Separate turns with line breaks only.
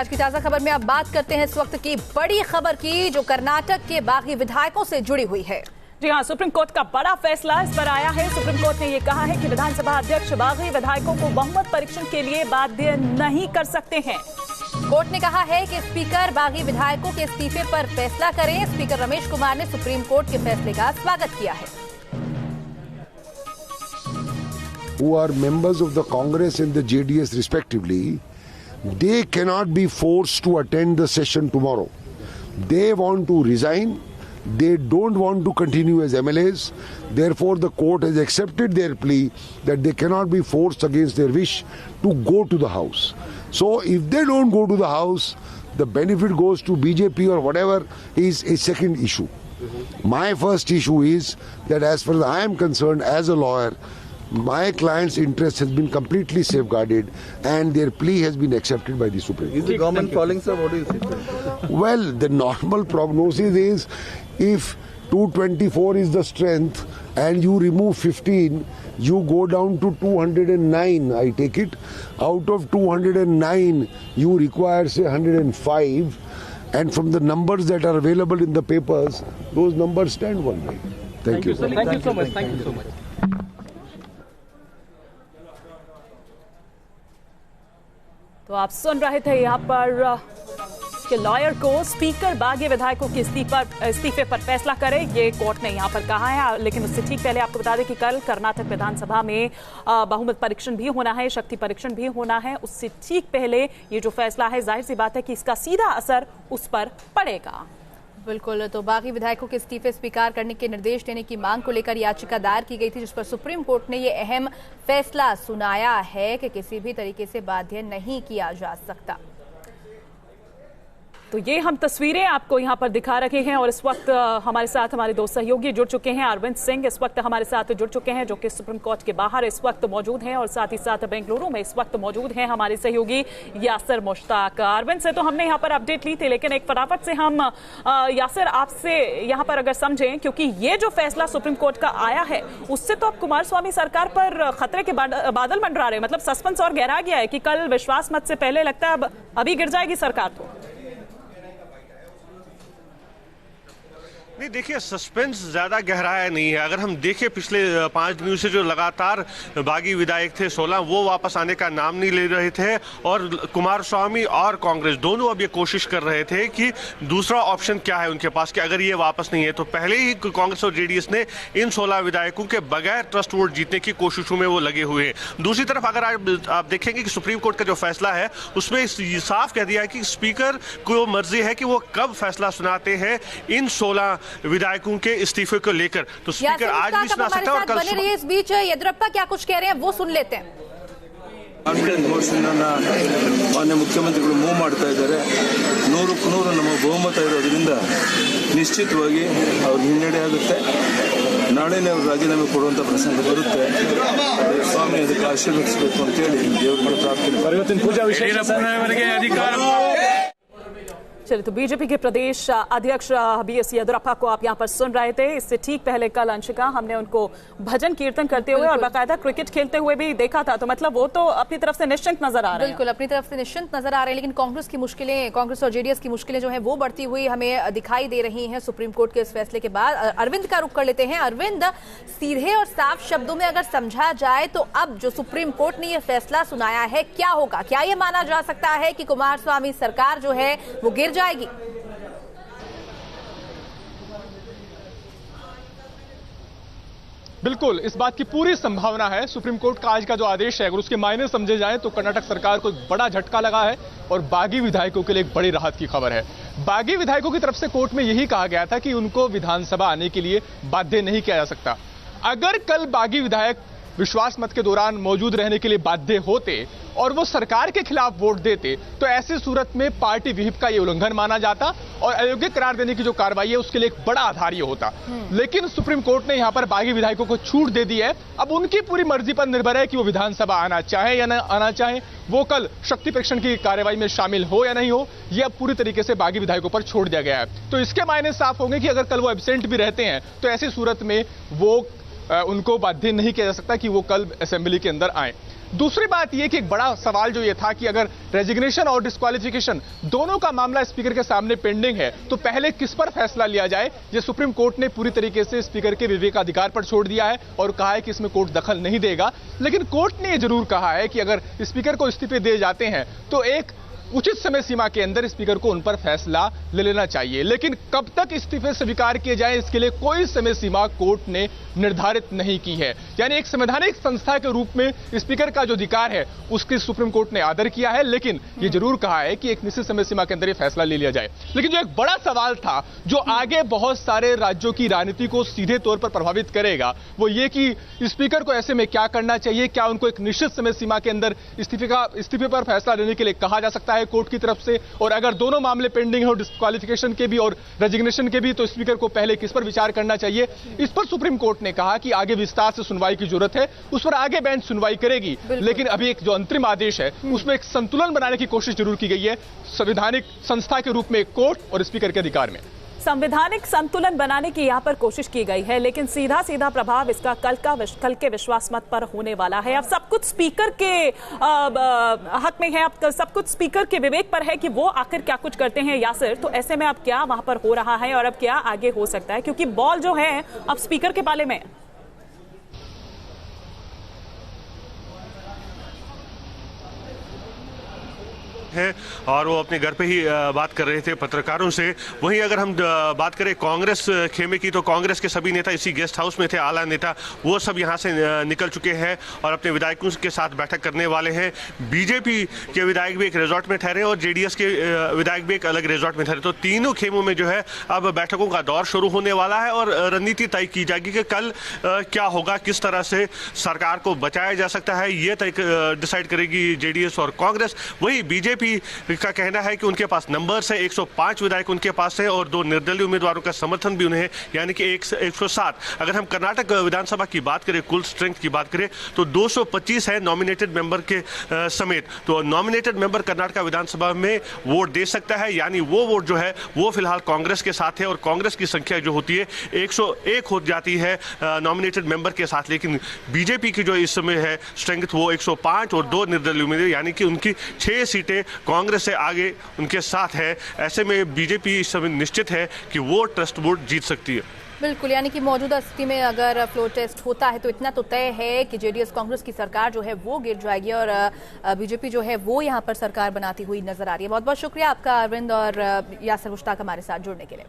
आज की ताजा खबर में अब बात करते हैं इस वक्त की बड़ी खबर की, जो कर्नाटक के बागी विधायकों से जुड़ी हुई है।
जी हाँ, सुप्रीम कोर्ट का बड़ा फैसला इस पर आया है। सुप्रीम कोर्ट ने ये कहा है कि विधानसभा अध्यक्ष बागी विधायकों को बहुमत परीक्षण के लिए बाध्य नहीं कर सकते हैं।
कोर्ट ने कहा है कि स्पीकर बागी विधायकों के इस्तीफे पर फैसला करें। स्पीकर रमेश कुमार ने सुप्रीम कोर्ट के फैसले का स्वागत किया है।
Who are members of the Congress and the JDS respectively, they cannot be forced to attend the session tomorrow. They want to resign. They don't want to continue as MLAs. Therefore, the court has accepted their plea that they cannot be forced against their wish to go to the House. So, if they don't go to the House, the benefit goes to BJP or whatever is a second issue. My first issue is that as far as I am concerned as a lawyer, my client's interest has been completely safeguarded and their plea has been accepted by the Supreme Court.
Is the government falling, sir? What do you say?
Well, the normal prognosis is if 224 is the strength and you remove 15, you go down to 209, I take it. Out of 209, you require say 105, and from the numbers that are available in the papers, those numbers stand one way. Thank you.
Thank you so much. Thank you so much.
तो आप सुन रहे थे यहाँ पर कि lawyer को speaker बागी विधायकों के इस्तीफे पर फैसला करे, ये कोर्ट ने यहाँ पर कहा है। लेकिन उससे ठीक पहले आपको बता दें कि कल कर्नाटक विधानसभा में बहुमत परीक्षण भी होना है, शक्ति परीक्षण भी होना है। उससे ठीक पहले ये जो फैसला है, जाहिर सी बात है कि इसका सीधा असर उस पर पड़ेगा।
बिल्कुल, तो बागी विधायकों के इस्तीफे स्वीकार करने के निर्देश देने की मांग को लेकर याचिका दायर की गई थी, जिस पर सुप्रीम कोर्ट ने ये अहम फैसला सुनाया है कि किसी भी तरीके से बाध्य नहीं किया जा सकता।
तो ये हम तस्वीरें आपको यहाँ पर दिखा रहे हैं और इस वक्त हमारे साथ हमारे दो सहयोगी जुड़ चुके हैं। अरविंद सिंह इस वक्त हमारे साथ जुड़ चुके हैं, जो कि सुप्रीम कोर्ट के बाहर इस वक्त मौजूद हैं, और साथ ही साथ बेंगलुरु में इस वक्त मौजूद हैं हमारे सहयोगी यासिर मुश्ताक। अरविंद से तो हमने यहाँ पर अपडेट ली थी, लेकिन एक फटाफट से हम यासिर आपसे यहाँ पर अगर समझें, क्योंकि ये जो फैसला सुप्रीम कोर्ट का आया है उससे तो अब कुमारस्वामी सरकार पर खतरे के बादल मंडरा रहे, मतलब सस्पेंस और गहरा गया है कि कल विश्वास मत से पहले लगता है अभी गिर जाएगी सरकार। तो
नहीं, देखिए सस्पेंस ज़्यादा गहराया नहीं है। अगर हम देखें पिछले 5 दिनों से जो लगातार बागी विधायक थे 16, वो वापस आने का नाम नहीं ले रहे थे, और कुमारस्वामी और कांग्रेस दोनों अब ये कोशिश कर रहे थे कि दूसरा ऑप्शन क्या है उनके पास, कि अगर ये वापस नहीं है तो पहले ही कांग्रेस और जेडीएस ने इन 16 विधायकों के बगैर ट्रस्ट वोट जीतने की कोशिशों में वो लगे हुए हैं। दूसरी तरफ अगर आप देखेंगे कि सुप्रीम कोर्ट का जो फैसला है उसमें साफ कह दिया है कि स्पीकर को मर्जी है कि वो कब फैसला सुनाते हैं इन 16 विधायकों के इस्तीफे को लेकर। तो स्पीकर आज भी सुना सकता है और कल
बने इस बीच येदियुरप्पा क्या कुछ कह रहे हैं वो सुन लेते हैं।
ಕಾನ್ಫಿಡೆನ್ಸ್ ಮೋಷನ್ ಮಾನ್ಯ ಮುಖ್ಯಮಂತ್ರಿಗಳು ಮೂವ್ ಮಾಡ್ತಾ ಇದ್ದಾರೆ। 100ಕ್ಕೆ 100 ನಮ್ಮ ಬಹುಮತ ಇರೋದ್ರಿಂದ ನಿಶ್ಚಿತವಾಗಿ ಅವ್ರ ಹಿನ್ನಡೆ ಆಗುತ್ತೆ। ನಾಳೆನೇ ಅವರು ರಾಜೀನಾಮೆ ಕೊಡುವಂತ ಪ್ರಸಂಗ ಬರುತ್ತೆ। ಸ್ವಾಮಿ ಅದಕ್ಕೆ ಆಶೀರ್ವದಿಸಬೇಕು ಅಂತ ಹೇಳಿ ದೇವರ ಪ್ರಾರ್ಥನೆ। ಪೂಜಾ ವಿಶೇಷ ಅಧಿಕಾರ।
चलिए, तो बीजेपी के प्रदेश अध्यक्ष BS येदियुरप्पा को आप यहाँ पर सुन रहे थे। इससे ठीक पहले कल अंशिका हमने उनको भजन कीर्तन करते हुए और बाकायदा क्रिकेट खेलते हुए भी देखा था, तो मतलब वो तो अपनी तरफ से निश्चिंत नजर आ रहे हैं।
बिल्कुल अपनी तरफ से निश्चिंत नजर आ रहे हैं, लेकिन कांग्रेस की मुश्किलें, कांग्रेस और जेडीएस की मुश्किलें जो है वो बढ़ती हुई हमें दिखाई दे रही हैं सुप्रीम कोर्ट के इस फैसले के बाद। अरविंद का रुख कर लेते हैं। अरविंद, सीधे और साफ शब्दों में अगर समझा जाए तो अब जो सुप्रीम कोर्ट ने यह फैसला सुनाया है क्या होगा? क्या ये माना जा सकता है कि कुमारस्वामी सरकार जो है वो गिर जाएगी?
बिल्कुल, इस बात की पूरी संभावना है। सुप्रीम कोर्ट का आज का जो आदेश है, अगर उसके मायने समझे जाएं तो कर्नाटक सरकार को एक बड़ा झटका लगा है और बागी विधायकों के लिए एक बड़ी राहत की खबर है। बागी विधायकों की तरफ से कोर्ट में यही कहा गया था कि उनको विधानसभा आने के लिए बाध्य नहीं किया जा सकता। अगर कल बागी विधायक विश्वास मत के दौरान मौजूद रहने के लिए बाध्य होते और वो सरकार के खिलाफ वोट देते, तो ऐसी सूरत में पार्टी विहिप का ये उल्लंघन माना जाता और अयोग्य करार देने की जो कार्रवाई है उसके लिए एक बड़ा आधार ये होता। लेकिन सुप्रीम कोर्ट ने यहां पर बागी विधायकों को छूट दे दी है। अब उनकी पूरी मर्जी पर निर्भर है कि वो विधानसभा आना चाहे या न आना चाहे, वो कल शक्ति परीक्षण की कार्रवाई में शामिल हो या नहीं हो, यह अब पूरी तरीके से बागी विधायकों पर छोड़ दिया गया है। तो इसके मायने साफ होंगे कि अगर कल वो एब्सेंट भी रहते हैं तो ऐसी सूरत में वो उनको बाध्य नहीं किया जा सकता कि वो कल असेंबली के अंदर आए। दूसरी बात यह कि एक बड़ा सवाल जो ये था कि अगर रेजिग्नेशन और डिस्क्वालिफिकेशन दोनों का मामला स्पीकर के सामने पेंडिंग है तो पहले किस पर फैसला लिया जाए। ये सुप्रीम कोर्ट ने पूरी तरीके से स्पीकर के विवेकाधिकार पर छोड़ दिया है और कहा है कि इसमें कोर्ट दखल नहीं देगा। लेकिन कोर्ट ने यह जरूर कहा है कि अगर स्पीकर को इस्तीफे दिए जाते हैं तो एक उचित समय सीमा के अंदर स्पीकर को उन पर फैसला ले लेना चाहिए। लेकिन कब तक इस्तीफे स्वीकार किए जाएं इसके लिए कोई समय सीमा कोर्ट ने निर्धारित नहीं की है। यानी एक संवैधानिक संस्था के रूप में स्पीकर का जो अधिकार है उसकी सुप्रीम कोर्ट ने आदर किया है, लेकिन ये जरूर कहा है कि एक निश्चित समय सीमा के अंदर ये फैसला ले लिया जाए। लेकिन जो एक बड़ा सवाल था जो आगे बहुत सारे राज्यों की राजनीति को सीधे तौर पर प्रभावित करेगा वो ये कि स्पीकर को ऐसे में क्या करना चाहिए। क्या उनको एक निश्चित समय सीमा के अंदर इस्तीफे पर फैसला लेने के लिए कहा जा सकता है कोर्ट की तरफ से, और अगर दोनों मामले पेंडिंग हो डिस्क्वालिफिकेशन के भी और रेजिग्नेशन के भी तो स्पीकर को पहले किस पर विचार करना चाहिए। इस पर सुप्रीम कोर्ट ने कहा कि आगे विस्तार से सुनवाई की जरूरत है, उस पर आगे बेंच सुनवाई करेगी। लेकिन अभी एक जो अंतरिम आदेश है उसमें एक संतुलन बनाने की कोशिश जरूर की गई है संवैधानिक संस्था के रूप में कोर्ट और स्पीकर के अधिकार में।
संवैधानिक संतुलन बनाने की यहाँ पर कोशिश की गई है, लेकिन सीधा सीधा प्रभाव इसका कल के विश्वास मत पर होने वाला है। अब सब कुछ स्पीकर के हक में है, अब सब कुछ स्पीकर के विवेक पर है कि वो आखिर क्या कुछ करते हैं यासिर। तो ऐसे में अब क्या वहां पर हो रहा है और अब क्या आगे हो सकता है, क्योंकि बॉल जो है अब स्पीकर के पाले में
है और वो अपने घर पे ही बात कर रहे थे पत्रकारों से। वहीं अगर हम बात करें कांग्रेस खेमे की तो कांग्रेस के सभी नेता इसी गेस्ट हाउस में थे, आला नेता वो सब यहां से निकल चुके हैं और अपने विधायकों के साथ बैठक करने वाले हैं। बीजेपी के विधायक भी एक रिजॉर्ट में ठहरे और जेडीएस के विधायक भी एक अलग रिजॉर्ट में ठहरे। तो तीनों खेमों में जो है अब बैठकों का दौर शुरू होने वाला है और रणनीति तय की जाएगी कि कल क्या होगा, किस तरह से सरकार को बचाया जा सकता है, ये डिसाइड करेगी जेडीएस और कांग्रेस। वही बीजेपी का कहना है कि उनके पास नंबर्स है, 105 विधायक उनके पास है और 2 निर्दलीय उम्मीदवारों का समर्थन भी उन्हें है, यानी कि 107। अगर हम कर्नाटक विधानसभा की बात करें, कुल स्ट्रेंथ की बात करें तो 225 है नॉमिनेटेड मेंबर के समेत। तो नॉमिनेटेड मेंबर कर्नाटक विधानसभा में वोट दे सकता है, यानी वो वोट जो है वो फिलहाल कांग्रेस के साथ है और कांग्रेस की संख्या जो होती है 101 हो जाती है नॉमिनेटेड मेंबर के साथ। लेकिन बीजेपी की जो इस समय है स्ट्रेंथ वो 105 और 2 निर्दलीय उम्मीदवार, यानी कि उनकी 6 सीटें कांग्रेस से आगे उनके साथ है। ऐसे में बीजेपी इस समय निश्चित है कि वो ट्रस्ट वोट जीत सकती है।
बिल्कुल, यानी कि मौजूदा स्थिति में अगर फ्लोर टेस्ट होता है तो इतना तो तय है कि जेडीएस कांग्रेस की सरकार जो है वो गिर जाएगी और बीजेपी जो है वो यहां पर सरकार बनाती हुई नजर आ रही है। बहुत बहुत शुक्रिया आपका अरविंद और यासिर मुश्ताक हमारे साथ जुड़ने के लिए।